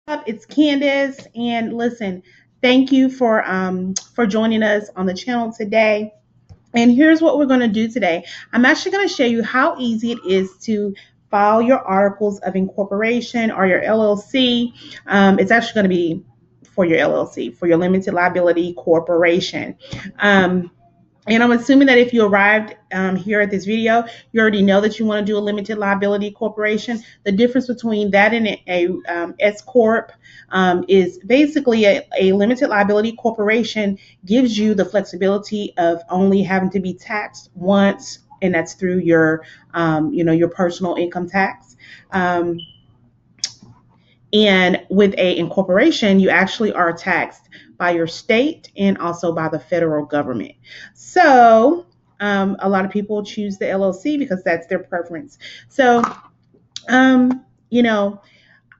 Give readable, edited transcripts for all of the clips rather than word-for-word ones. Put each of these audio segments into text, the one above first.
It's Candace, and listen, thank you for joining us on the channel today. And here's what we're going to do today. I'm actually going to show you how easy it is to file your articles of incorporation or your LLC. It's actually going to be for your LLC, for your limited liability corporation. And I'm assuming that if you arrived here at this video, you already know that you want to do a limited liability corporation. The difference between that and a S corp is basically a limited liability corporation gives you the flexibility of only having to be taxed once, and that's through your your personal income tax. And with a incorporation, you actually are taxed by your state and also by the federal government. So a lot of people choose the LLC because that's their preference. So, um, you know,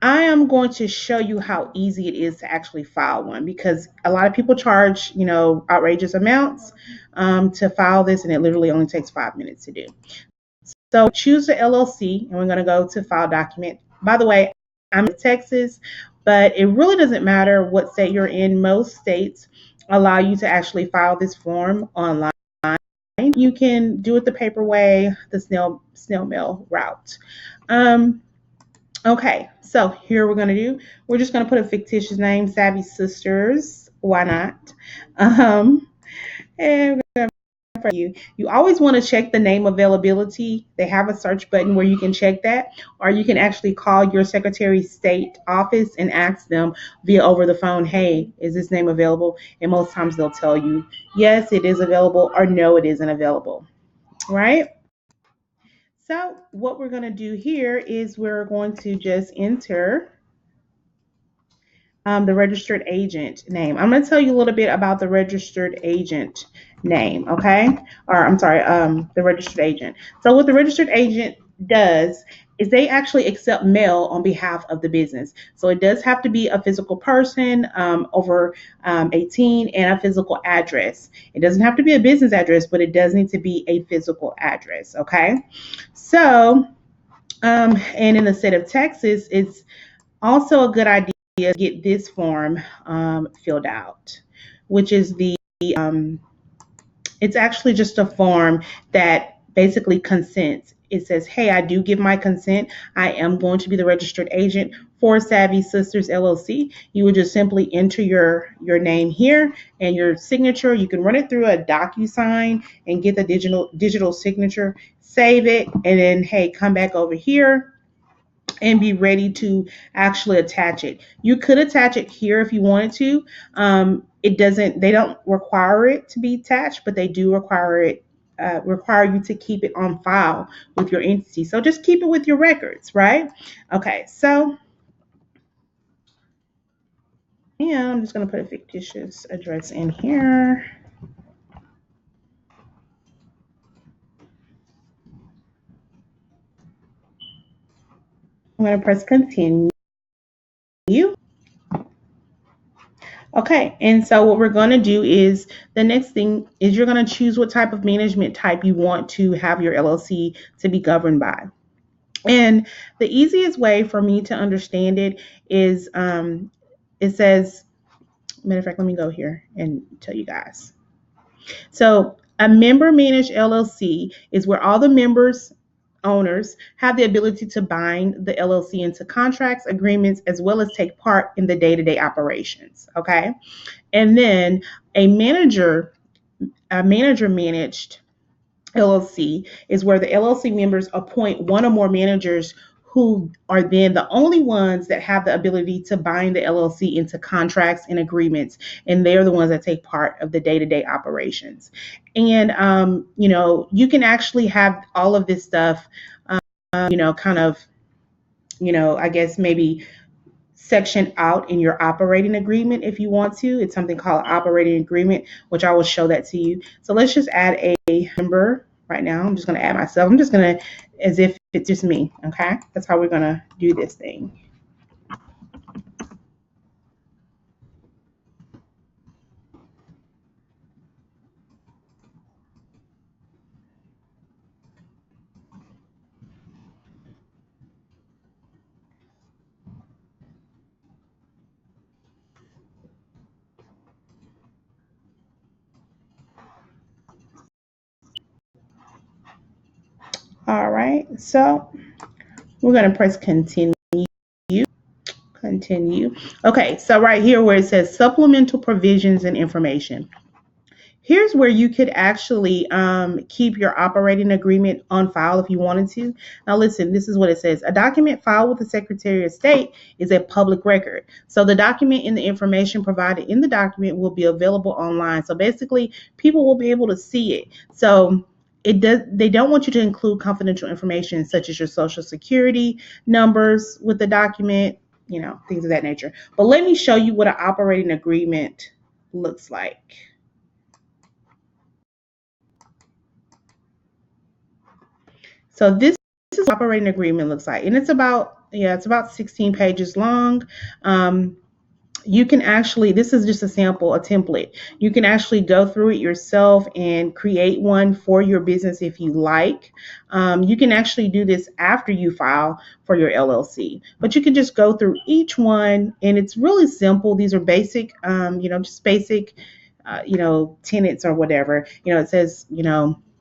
I am going to show you how easy it is to actually file one because a lot of people charge, outrageous amounts to file this, and it literally only takes 5 minutes to do. So choose the LLC, and we're going to go to file document. By the way, I'm in Texas, but it really doesn't matter what state you're in. Most states allow you to actually file this form online. You can do it the paper way, the snail mail route. Okay, so here we're going to do. We're just going to put a fictitious name, Savvy Sisters. Why not? And for you. You always want to check the name availability. They have a search button where you can check that, or you can actually call your Secretary of State office and ask them via over the phone, hey, is this name available? And most times they'll tell you, yes, it is available, or no, it isn't available, right? So what we're going to do here is we're going to just enter the registered agent name. I'm going to tell you a little bit about the registered agent name, okay? Or I'm sorry, the registered agent. So what the registered agent does is they actually accept mail on behalf of the business. So it does have to be a physical person over 18 and a physical address. It doesn't have to be a business address, but it does need to be a physical address, okay? So, and in the state of Texas, it's also a good idea to get this form filled out, which is um, it's actually just a form that basically consents. It says, hey, I do give my consent. I am going to be the registered agent for Savvy Sisters LLC. You would just simply enter your name here and your signature. You can run it through a DocuSign and get the digital signature, save it, and then, hey, come back over here and be ready to actually attach it. You could attach it here if you wanted to. They don't require it to be attached, but they do require you to keep it on file with your entity. So just keep it with your records, right? Okay, so yeah, I'm just going to put a fictitious address in here. I'm going to press continue. Okay, and so what we're going to do is the next thing is you're going to choose what type of management type you want to have your LLC to be governed by. And the easiest way for me to understand it is it says, matter of fact, let me go here and tell you guys. So a member managed LLC is where all the members owners have the ability to bind the LLC into contracts, agreements, as well as take part in the day-to-day operations. Okay. And then a manager managed LLC is where the LLC members appoint one or more managers who are then the only ones that have the ability to bind the LLC into contracts and agreements, and they're the ones that take part of the day-to-day operations. And you can actually have all of this stuff, kind of, I guess maybe section out in your operating agreement if you want to. It's something called operating agreement, which I will show that to you. So let's just add a member right now. I'm just going to add myself. I'm just going to, as if it's just me. Okay. That's how we're going to do this thing. All right, so we're going to press continue. Continue. Okay, so right here where it says supplemental provisions and information. Here's where you could actually keep your operating agreement on file if you wanted to. Now, listen, this is what it says. A document filed with the Secretary of State is a public record. So the document and the information provided in the document will be available online. So basically, people will be able to see it. So they don't want you to include confidential information such as your social security numbers with the document, things of that nature. But let me show you what an operating agreement looks like. So this is what operating agreement looks like, and it's about 16 pages long. You can actually, this is just a sample, a template. You can actually go through it yourself and create one for your business if you like. You can actually do this after you file for your LLC, but you can just go through each one, and it's really simple. These are basic, just basic, tenants or whatever. It says,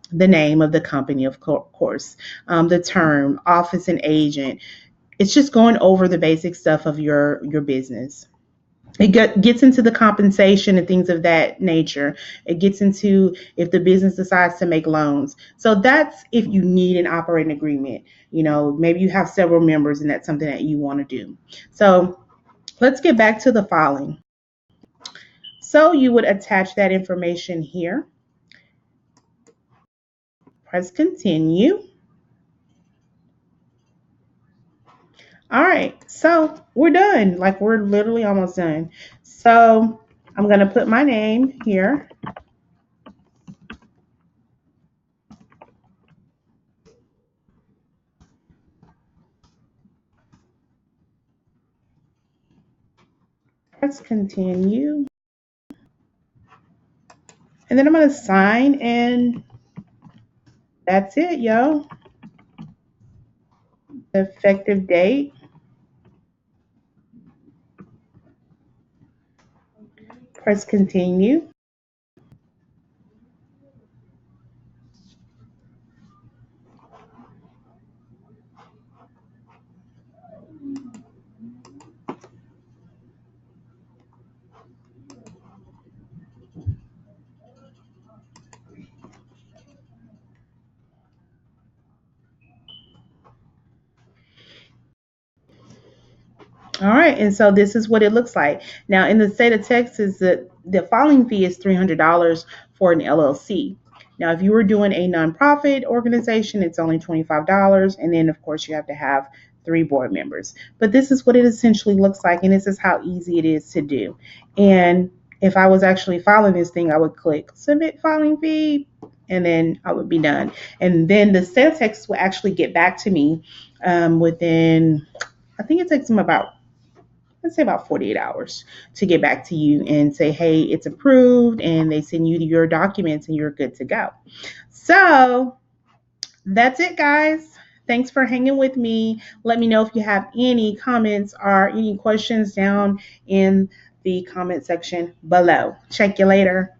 the name of the company, of course, the term, office and agent. It's just going over the basic stuff of your business. It gets into the compensation and things of that nature. It gets into if the business decides to make loans. So that's if you need an operating agreement. Maybe you have several members and that's something that you want to do. So let's get back to the filing. So you would attach that information here. Press continue. All right, so we're done. Like, we're literally almost done. So I'm going to put my name here. Press continue. And then I'm going to sign, and that's it, yo. The effective date. Press continue. All right, and so this is what it looks like. Now, in the state of Texas, the filing fee is $300 for an LLC. Now, if you were doing a nonprofit organization, it's only $25, and then of course you have to have 3 board members. But this is what it essentially looks like, and this is how easy it is to do. And if I was actually filing this thing, I would click submit filing fee, and then I would be done. And then the state of Texas will actually get back to me within, I think it takes them about, let's say, about 48 hours to get back to you and say, hey, it's approved, and they send you your documents and you're good to go. So that's it, guys. Thanks for hanging with me. Let me know if you have any comments or any questions down in the comment section below. Check you later.